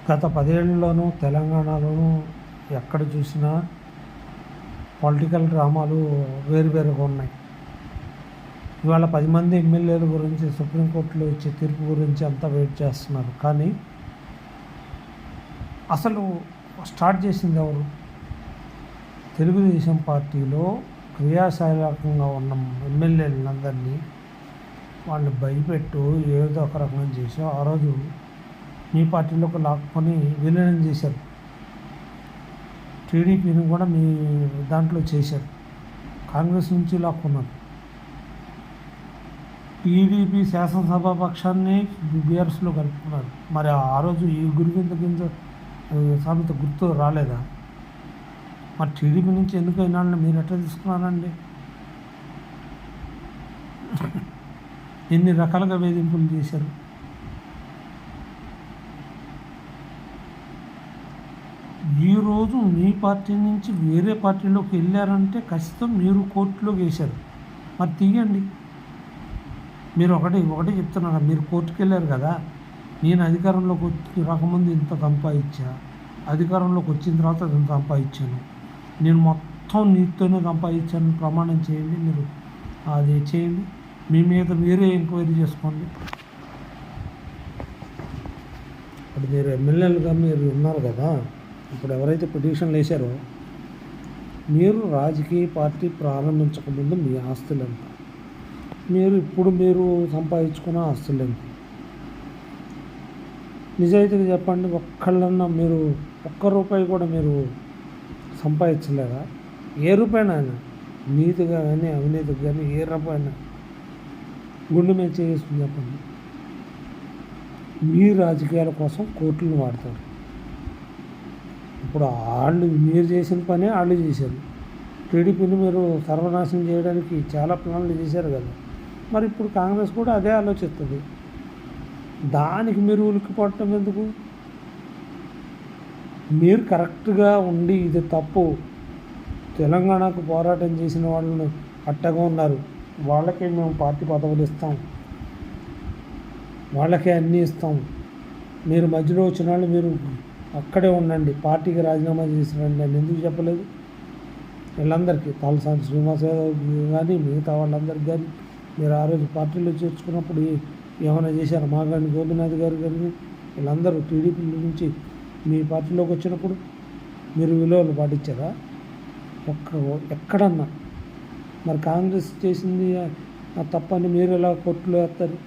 గత 10 ఏళ్లలోనూ తెలంగాణలోనూ ఎక్కడ చూసినా పొలిటికల్ డ్రామాలు వేరువేరుగా ఉన్నాయి. ఇవాళ 10 మంది ఎమ్మెల్యేల గురించి సుప్రీంకోర్టులో ఇచ్చే తీర్పు గురించి అంతా వెయిట్ చేస్తున్నారు. కానీ అసలు స్టార్ట్ చేసింది ఎవరు? తెలుగుదేశం పార్టీలో క్రియాశీలకంగా ఉన్న ఎమ్మెల్యేలందరినీ వాళ్ళు భయపెట్టు ఏదో ఒక రకంగా చేసి ఆ రోజు మీ పార్టీలోకి లాక్కొని విలీనం చేశారు. టీడీపీని కూడా మీ దాంట్లో చేశారు. కాంగ్రెస్ నుంచి లాక్కున్నారు. టీడీపీ శాసనసభ పక్షాన్ని బీఆర్ఎస్లో కలుపుకున్నారు. మరి ఆ రోజు ఈ గురిగింత గింజ సామెత గుర్తు రాలేదా? మరి టీడీపీ నుంచి ఎందుకైనా మీరు ఎట్లా తీసుకున్నారండి? ఎన్ని రకాలుగా వేధింపులు చేశారు. ఈరోజు మీ పార్టీ నుంచి వేరే పార్టీలోకి వెళ్ళారంటే ఖచ్చితం మీరు కోర్టులోకి వేశారు. మరి తీయండి. మీరు ఒకటి చెప్తున్నారు, మీరు కోర్టుకు వెళ్ళారు కదా, నేను అధికారంలోకి వచ్చి రాకముందు ఇంత సంపాదించా, అధికారంలోకి వచ్చిన తర్వాత ఇంత సంపాదించాను, నేను మొత్తం నీతోనే సంపాదించాను ప్రమాణం చేయండి. మీరు అది చేయండి, మీ మీద మీరే ఎంక్వైరీ చేసుకోండి. ఇప్పుడు మీరు ఎమ్మెల్యేలుగా మీరు ఉన్నారు కదా, ఇప్పుడు ఎవరైతే పిటిషన్లు వేశారో మీరు రాజకీయ పార్టీ ప్రారంభించకముందు మీ ఆస్తులు ఎంత, మీరు సంపాదించుకున్న ఆస్తులు ఎంత? నిజాయితీగా చెప్పండి. ఒక్కళ్ళన్నా మీరు ఒక్క రూపాయి కూడా మీరు సంపాదించలేదా? ఏ రూపాయనా నీతిగా కానీ అవినీతిగా కానీ ఏ రూపాయనా గుండె మీద చేసుకుని చెప్పండి. మీ రాజకీయాల కోసం కోర్టులను వాడతారు. ఇప్పుడు మీరు చేసిన పనే వాళ్ళు చేశారు. టీడీపీని మీరు సర్వనాశనం చేయడానికి చాలా ప్లాన్లు చేశారు కదా. మరి ఇప్పుడు కాంగ్రెస్ కూడా అదే ఆలోచిస్తుంది. దానికి మీరు ఉలిక్కిపడటం ఎందుకు? మీరు కరెక్ట్గా ఉండి ఇది తప్పు, తెలంగాణకు పోరాటం చేసిన వాళ్ళను అట్టగా ఉన్నారు, వాళ్ళకే మేము పార్టీ పదవులు ఇస్తాం, వాళ్ళకే అన్నీ ఇస్తాం, మీరు మధ్యలో వచ్చిన వాళ్ళు మీరు అక్కడే ఉండండి, పార్టీకి రాజీనామా చేసి రండి అని ఎందుకు చెప్పలేదు? వీళ్ళందరికీ తలసాని శ్రీనివాస్ యాదవ్ కానీ మిగతా వాళ్ళందరికీ కానీ మీరు ఆ రోజు పార్టీలో చేర్చుకున్నప్పుడు ఏమైనా చేశారు? మాగాని గోపినాథ్ గారు కానీ వీళ్ళందరూ టీడీపీ నుంచి మీ పార్టీలోకి వచ్చినప్పుడు మీరు విలువలు పాటించారా? ఎక్కడన్నా? మరి కాంగ్రెస్ చేసింది తప్పని మీరు ఎలా కోర్టులో వేస్తారు?